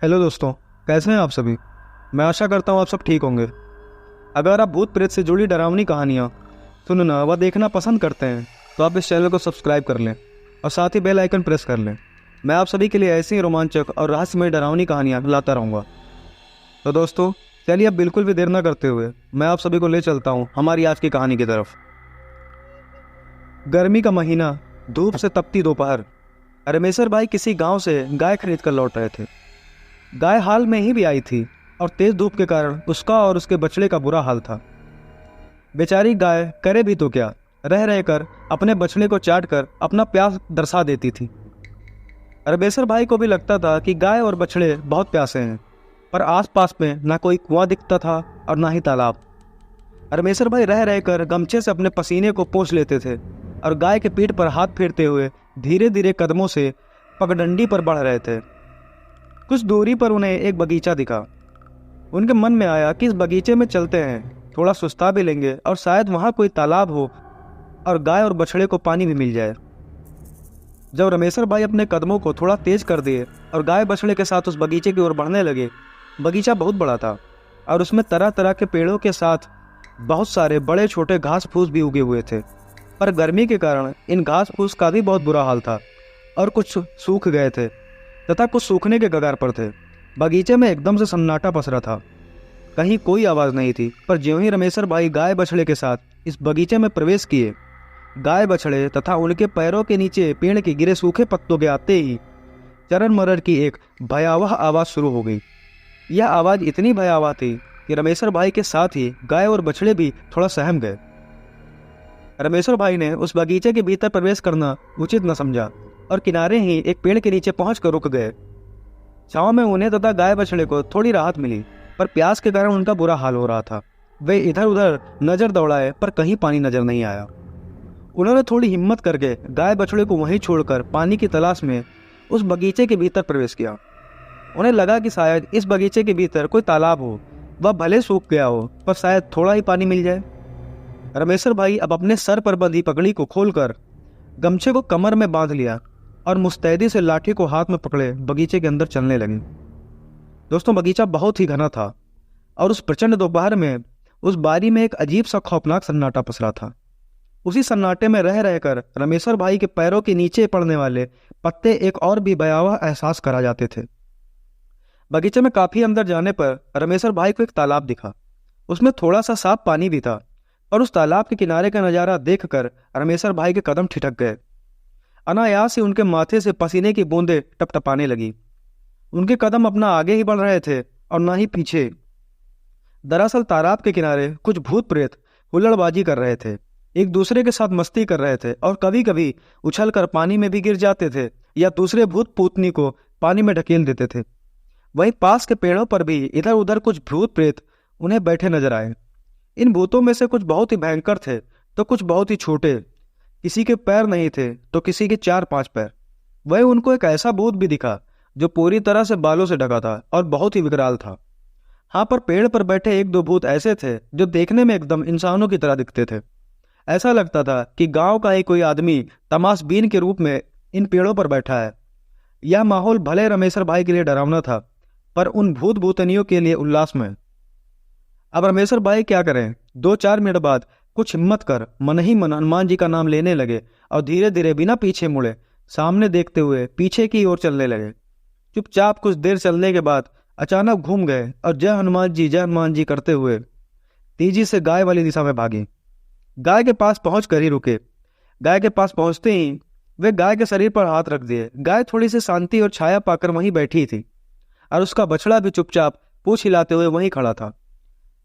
Hello दोस्तों, कैसे हैं आप सभी। मैं आशा करता हूँ आप सब ठीक होंगे। अगर आप भूत प्रेत से जुड़ी डरावनी कहानियाँ सुनना व देखना पसंद करते हैं तो आप इस चैनल को सब्सक्राइब कर लें और साथ ही बेल आइकन प्रेस कर लें। मैं आप सभी के लिए ऐसी ही रोमांचक और रहस्यमय डरावनी कहानियाँ लाता रहूँगा। तो दोस्तों, चलिए अब बिल्कुल भी देर न करते हुए मैं आप सभी को ले चलता हूँ हमारी आज की कहानी की तरफ। गर्मी का महीना, धूप से तपती दोपहर। रमेशर भाई किसी गांव से गाय खरीद कर लौट रहे थे। गाय हाल में ही भी आई थी और तेज धूप के कारण उसका और उसके बछड़े का बुरा हाल था। बेचारी गाय करे भी तो क्या, रह रहकर अपने बछड़े को चाट कर अपना प्यास दर्शा देती थी। रमेशर भाई को भी लगता था कि गाय और बछड़े बहुत प्यासे हैं, पर आसपास में ना कोई कुआं दिखता था और ना ही तालाब। रमेशर भाई रह रहकर गमछे से अपने पसीने को पोंछ लेते थे और गाय के पीठ पर हाथ फेरते हुए धीरे धीरे कदमों से पगडंडी पर बढ़ रहे थे। कुछ दूरी पर उन्हें एक बगीचा दिखा। उनके मन में आया कि इस बगीचे में चलते हैं, थोड़ा सुस्ता भी लेंगे और शायद वहाँ कोई तालाब हो और गाय और बछड़े को पानी भी मिल जाए। जब रमेशर भाई अपने कदमों को थोड़ा तेज कर दिए और गाय बछड़े के साथ उस बगीचे की ओर बढ़ने लगे। बगीचा बहुत बड़ा था और उसमें तरह तरह के पेड़ों के साथ बहुत सारे बड़े छोटे घास फूस भी उगे हुए थे, पर गर्मी के कारण इन घास फूस का भी बहुत बुरा हाल था और कुछ सूख गए थे तथा कुछ सूखने के कगार पर थे। बगीचे में एकदम से सन्नाटा पसरा था। कहीं कोई आवाज़ नहीं थी, पर ज्यों ही रमेशर भाई गाय बछड़े के साथ इस बगीचे में प्रवेश किए, गाय बछड़े तथा उनके पैरों के नीचे पेड़ के गिरे सूखे पत्तों के आते ही चरण मरर की एक भयावह आवाज़ शुरू हो गई। यह आवाज़ इतनी भयावह थी कि रमेशर भाई के साथ ही गाय और बछड़े भी थोड़ा सहम गए। रमेशर भाई ने उस बगीचे के भीतर प्रवेश करना उचित न समझा और किनारे ही एक पेड़ के नीचे पहुंचकर रुक गए। छांव में उन्हें तथा गाय बछड़े को थोड़ी राहत मिली, पर प्यास के कारण उनका बुरा हाल हो रहा था। वे इधर उधर नजर दौड़ाए, पर कहीं पानी नजर नहीं आया। उन्होंने थोड़ी हिम्मत करके गाय बछड़े को वहीं छोड़कर पानी की तलाश में उस बगीचे के भीतर प्रवेश किया। उन्हें लगा कि शायद इस बगीचे के भीतर कोई तालाब हो, वह भले सूख गया हो पर शायद थोड़ा ही पानी मिल जाए। रमेशर भाई अब अपने सर पर बंधी पगड़ी को खोलकर गमछे को कमर में बांध लिया और मुस्तैदी से लाठी को हाथ में पकड़े बगीचे के अंदर चलने लगे। दोस्तों, बगीचा बहुत ही घना था और उस प्रचंड दोपहर में उस बारी में एक अजीब सा खौफनाक सन्नाटा पसरा था। उसी सन्नाटे में रह रहकर रमेशर भाई के पैरों के नीचे पड़ने वाले पत्ते एक और भी भयावह एहसास करा जाते थे। बगीचे में काफी अंदर जाने पर रमेशर भाई को एक तालाब दिखा। उसमें थोड़ा सा साफ पानी भी था और उस तालाब के किनारे का नजारा देखकर रमेशर भाई के कदम ठिठक गए। अनायास ही उनके माथे से पसीने की बूंदें टपटपाने लगी। उनके कदम अपना आगे ही बढ़ रहे थे और ना ही पीछे। दरअसल तालाब के किनारे कुछ भूत प्रेत हुल्लड़बाजी कर रहे थे, एक दूसरे के साथ मस्ती कर रहे थे और कभी कभी उछलकर पानी में भी गिर जाते थे या दूसरे भूत पूतनी को पानी में ढकेल देते थे। वहीं पास के पेड़ों पर भी इधर उधर कुछ भूत प्रेत उन्हें बैठे नजर आए। इन भूतों में से कुछ बहुत ही भयंकर थे तो कुछ बहुत ही छोटे। किसी के पैर नहीं थे तो किसी के 4-5 पैर। वह उनको एक ऐसा भूत भी दिखा जो पूरी तरह से बालों से ढका था और बहुत ही विकराल था। हाँ, पर पेड़ पर बैठे 1-2 भूत ऐसे थे जो देखने में एकदम इंसानों की तरह दिखते थे। ऐसा लगता था कि गांव का ही कोई आदमी तमाशबीन के रूप में इन पेड़ों पर बैठा है। यह माहौल भले रमेशर भाई के लिए डरावना था, पर उन भूत भूतनियों के लिए उल्लासमय। अब रमेशर भाई क्या करें। 2-4 मिनट बाद कुछ हिम्मत कर मन ही मन हनुमान जी का नाम लेने लगे और धीरे धीरे बिना पीछे मुड़े सामने देखते हुए पीछे की ओर चलने लगे। चुपचाप कुछ देर चलने के बाद अचानक घूम गए और जय हनुमान जी करते हुए तेजी से गाय वाली दिशा में भागे। गाय के पास पहुंच कर ही रुके। गाय के पास पहुंचते ही वे गाय के शरीर पर हाथ रख दिए। गाय थोड़ी सी शांति और छाया पाकर वहीं बैठी थी और उसका बछड़ा भी चुपचाप पूंछ हिलाते हुए वहीं खड़ा था।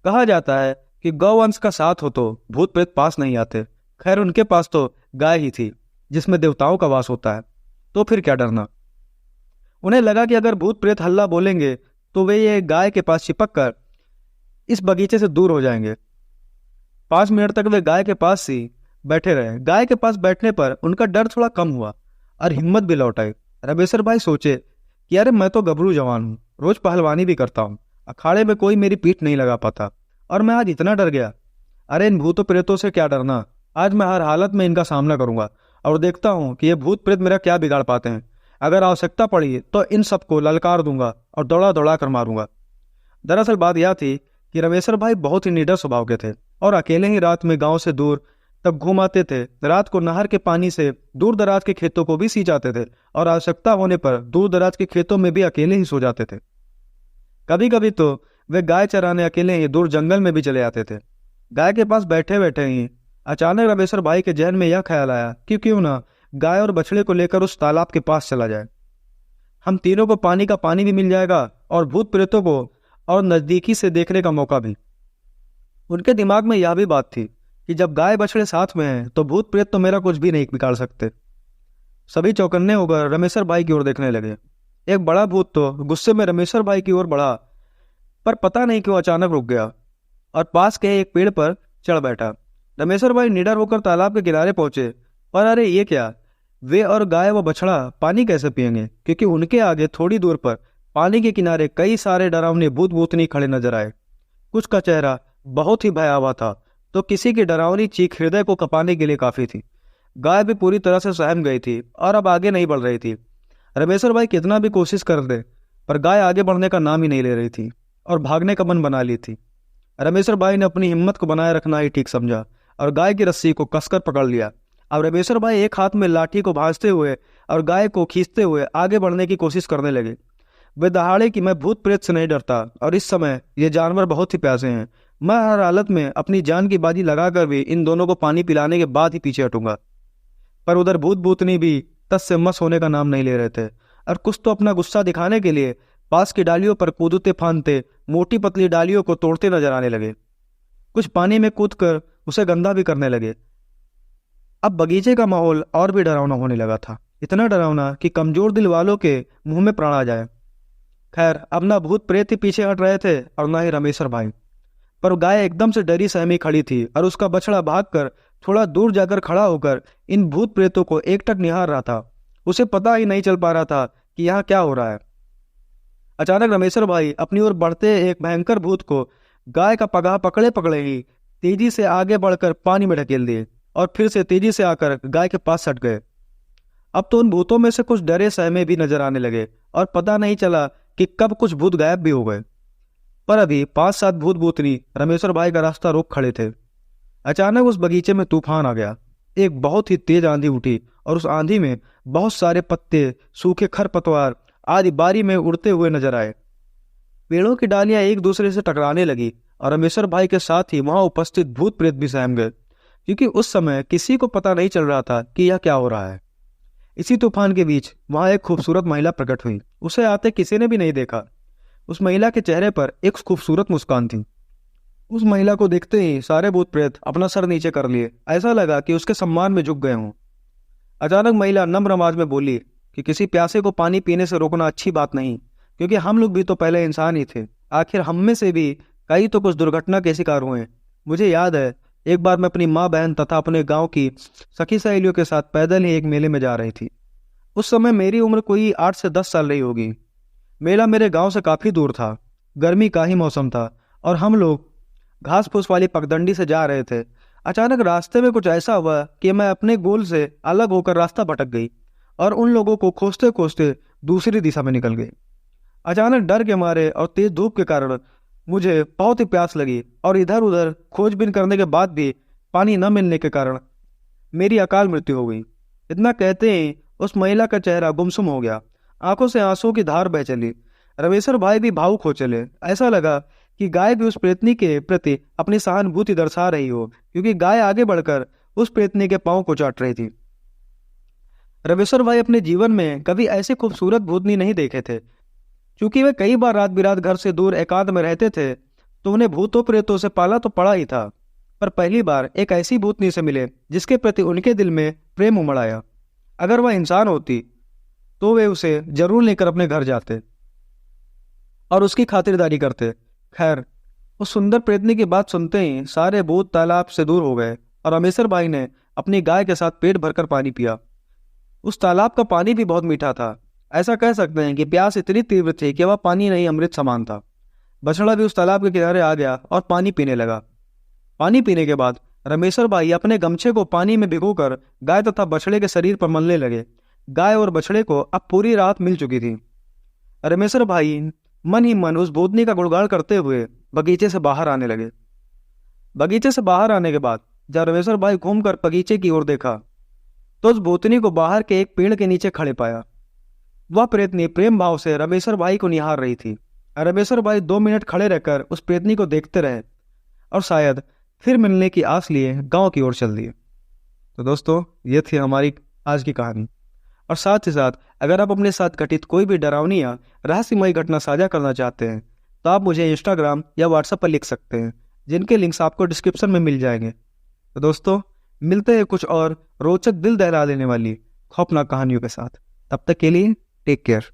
कहा जाता है कि गौवंश का साथ हो तो भूत प्रेत पास नहीं आते। खैर, उनके पास तो गाय ही थी जिसमें देवताओं का वास होता है, तो फिर क्या डरना। उन्हें लगा कि अगर भूत प्रेत हल्ला बोलेंगे तो वे ये गाय के पास चिपक कर इस बगीचे से दूर हो जाएंगे। 5 मिनट तक वे गाय के पास ही बैठे रहे। गाय के पास बैठने पर उनका डर थोड़ा कम हुआ और हिम्मत भी लौट आई। रमेशर भाई सोचे कि अरे मैं तो गभरू जवान हूँ, रोज पहलवानी भी करता हूँ, अखाड़े में कोई मेरी पीठ नहीं लगा पाता और मैं आज इतना डर गया। अरे इन भूतों प्रेतों से क्या डरना, आज मैं हर हालत में इनका सामना करूंगा और देखता हूँ कि ये भूत प्रेत मेरा क्या बिगाड़ पाते हैं। अगर आवश्यकता पड़ी तो इन सबको ललकार दूंगा और दौड़ा दौड़ा कर मारूंगा। दरअसल बात यह थी कि रमेश्वर भाई बहुत ही निडर स्वभाव के थे और अकेले ही रात में गांव से दूर तब घूम आते थे। रात को नहर के पानी से दूर दराज के खेतों को भी सींचाते थे और आवश्यकता होने पर दूर दराज के खेतों में भी अकेले ही सो जाते थे। कभी कभी तो वे गाय चराने अकेले ही दूर जंगल में भी चले आते थे। गाय के पास बैठे बैठे ही अचानक रमेश्वर भाई के जहन में यह ख्याल आया कि क्यों ना गाय और बछड़े को लेकर उस तालाब के पास चला जाए। हम तीनों को पानी का पानी भी मिल जाएगा और भूत प्रेतों को और नजदीकी से देखने का मौका भी। उनके दिमाग में यह भी बात थी कि जब गाय बछड़े साथ में हैं तो भूत प्रेत तो मेरा कुछ भी नहीं बिगाड़ सकते। सभी चौकन्ने होकर रमेश्वर भाई की ओर देखने लगे। एक बड़ा भूत तो गुस्से में रमेश्वर भाई की ओर बढ़ा, पर पता नहीं क्यों अचानक रुक गया और पास के एक पेड़ पर चढ़ बैठा। रमेश्वर भाई निडर होकर तालाब के किनारे पहुंचे, पर अरे ये क्या, वे और गाय व बछड़ा पानी कैसे पिएंगे, क्योंकि उनके आगे थोड़ी दूर पर पानी के किनारे कई सारे डरावने भूत भूतनी खड़े नजर आए। कुछ का चेहरा बहुत ही भयावह था तो किसी की डरावनी चीख हृदय को कपाने के लिए काफी थी। गाय भी पूरी तरह से सहम गई थी और अब आगे नहीं बढ़ रही थी। रमेश्वर भाई कितना भी कोशिश कर दे पर गाय आगे बढ़ने का नाम ही नहीं ले रही थी और भागने का मन बना ली थी। रमेश्वर भाई ने अपनी हिम्मत को बनाए रखना ही ठीक समझा और गाय की रस्सी को कसकर पकड़ लिया। अब रमेश्वर भाई एक हाथ में लाठी को भांजते हुए और गाय को खींचते हुए आगे बढ़ने की कोशिश करने लगे। वे दहाड़े कि मैं भूत प्रेत से नहीं डरता और इस समय ये जानवर बहुत ही प्यासे हैं। मैं हर हालत में अपनी जान की बाजी लगाकर भी इन दोनों को पानी पिलाने के बाद ही पीछे हटूंगा। पर उधर भूत भूतनी भी तस से मस होने का नाम नहीं ले रहे थे और कुछ तो अपना गुस्सा दिखाने के लिए पास की डालियों पर कूदते फांदते मोटी पतली डालियों को तोड़ते नजर आने लगे। कुछ पानी में कूदकर उसे गंदा भी करने लगे। अब बगीचे का माहौल और भी डरावना होने लगा था, इतना डरावना कि कमजोर दिल वालों के मुंह में प्राण आ जाए। खैर अब ना भूत प्रेत ही पीछे हट रहे थे और ना ही रमेश्वर भाई, पर गाय एकदम से डरी सहमी खड़ी थी और उसका बछड़ा भागकर थोड़ा दूर जाकर खड़ा होकर इन भूत प्रेतों को एकटक निहार रहा था। उसे पता ही नहीं चल पा रहा था कि यहाँ क्या हो रहा है। अचानक रमेश्वर भाई अपनी ओर बढ़ते एक भयंकर भूत को गाय का पगाह पकड़े पकड़े ही तेजी से आगे बढ़कर पानी में ढकेल दिए और फिर से तेजी से आकर गाय के पास सट गए। अब तो उन भूतों में से कुछ डरे सहमे भी नजर आने लगे और पता नहीं चला कि कब कुछ भूत गायब भी हो गए। पर अभी 5-7 भूत भूतनी रमेश्वर भाई का रास्ता रोक खड़े थे। अचानक उस बगीचे में तूफान आ गया। एक बहुत ही तेज आंधी उठी और उस आंधी में बहुत सारे पत्ते, सूखे खरपतवार आदि बारी में उड़ते हुए नजर आए। पेड़ों की डालियां एक दूसरे से टकराने लगी और रमेश्वर भाई के साथ ही वहां उपस्थित भूत प्रेत भी सहम गए, क्योंकि उस समय किसी को पता नहीं चल रहा था कि यह क्या हो रहा है। इसी तूफान के बीच वहां एक खूबसूरत महिला प्रकट हुई। उसे आते किसी ने भी नहीं देखा। उस महिला के चेहरे पर एक खूबसूरत मुस्कान थी। उस महिला को देखते ही सारे भूत प्रेत अपना सर नीचे कर लिए। ऐसा लगा कि उसके सम्मान में झुक गए हों। अचानक महिला नम्र आवाज में बोली कि किसी प्यासे को पानी पीने से रोकना अच्छी बात नहीं, क्योंकि हम लोग भी तो पहले इंसान ही थे। आखिर हम में से भी कई तो कुछ दुर्घटना के शिकार हुए। मुझे याद है एक बार मैं अपनी माँ बहन तथा अपने गांव की सखी सहेलियों के साथ पैदल ही एक मेले में जा रही थी। उस समय मेरी उम्र कोई 8 से 10 साल रही होगी। मेला मेरे गांव से काफी दूर था। गर्मी का ही मौसम था और हम लोग घास फूस वाली पगडंडी से जा रहे थे। अचानक रास्ते में कुछ ऐसा हुआ कि मैं अपने गोल से अलग होकर रास्ता भटक गई और उन लोगों को खोजते खोजते दूसरी दिशा में निकल गई। अचानक डर के मारे और तेज धूप के कारण मुझे बहुत ही प्यास लगी और इधर उधर खोजबीन करने के बाद भी पानी न मिलने के कारण मेरी अकाल मृत्यु हो गई। इतना कहते ही उस महिला का चेहरा गुमसुम हो गया। आंखों से आंसू की धार बह चली। रमेश्वर भाई भी भावुक हो चले। ऐसा लगा कि गाय भी उस प्रेतनी के प्रति अपनी सहानुभूति दर्शा रही हो, क्योंकि गाय आगे बढ़कर उस प्रेतनी के पांव को चाट रही थी। रमेश्वर भाई अपने जीवन में कभी ऐसे खूबसूरत भूतनी नहीं देखे थे। क्योंकि वे कई बार रात बिरात घर से दूर एकांत में रहते थे तो उन्हें भूतों प्रेतों से पाला तो पड़ा ही था, पर पहली बार एक ऐसी भूतनी से मिले जिसके प्रति उनके दिल में प्रेम उमड़ आया। अगर वह इंसान होती तो वे उसे जरूर लेकर अपने घर जाते और उसकी खातिरदारी करते। खैर उस सुंदर प्रेतनी की बात सुनते ही सारे भूत तालाब से दूर हो गए और रमेश्वर भाई ने अपनी गाय के साथ पेट भरकर पानी पिया। उस तालाब का पानी भी बहुत मीठा था। ऐसा कह सकते हैं कि प्यास इतनी तीव्र थी कि वह पानी नहीं अमृत समान था। बछड़ा भी उस तालाब के किनारे आ गया और पानी पीने लगा। पानी पीने के बाद रमेश्वर भाई अपने गमछे को पानी में भिगोकर गाय तथा बछड़े के शरीर पर मलने लगे। गाय और बछड़े को अब पूरी रात मिल चुकी थी। रमेश्वर भाई मन ही मन उस भूतनी का गुणगान करते हुए बगीचे से बाहर आने लगे। बगीचे से बाहर आने के बाद जब रमेश्वर भाई घूमकर बगीचे की ओर देखा तो उस भूतनी को बाहर के एक पेड़ के नीचे खड़े पाया। वह प्रेतनी प्रेम भाव से रमेश्वर भाई को निहार रही थी। रमेश्वर भाई 2 मिनट खड़े रहकर उस प्रेतनी को देखते रहे और शायद फिर मिलने की आस लिए गांव की ओर चल दिए। तो दोस्तों, ये थी हमारी आज की कहानी। और साथ ही साथ अगर आप अपने साथ घटित कोई भी डरावनी या रहस्यमयी घटना साझा करना चाहते हैं तो आप मुझे इंस्टाग्राम या व्हाट्सएप पर लिख सकते हैं, जिनके लिंक्स आपको डिस्क्रिप्शन में मिल जाएंगे। तो दोस्तों, मिलते हैं कुछ और रोचक दिल दहला देने वाली खौफनाक कहानियों के साथ। तब तक के लिए टेक केयर।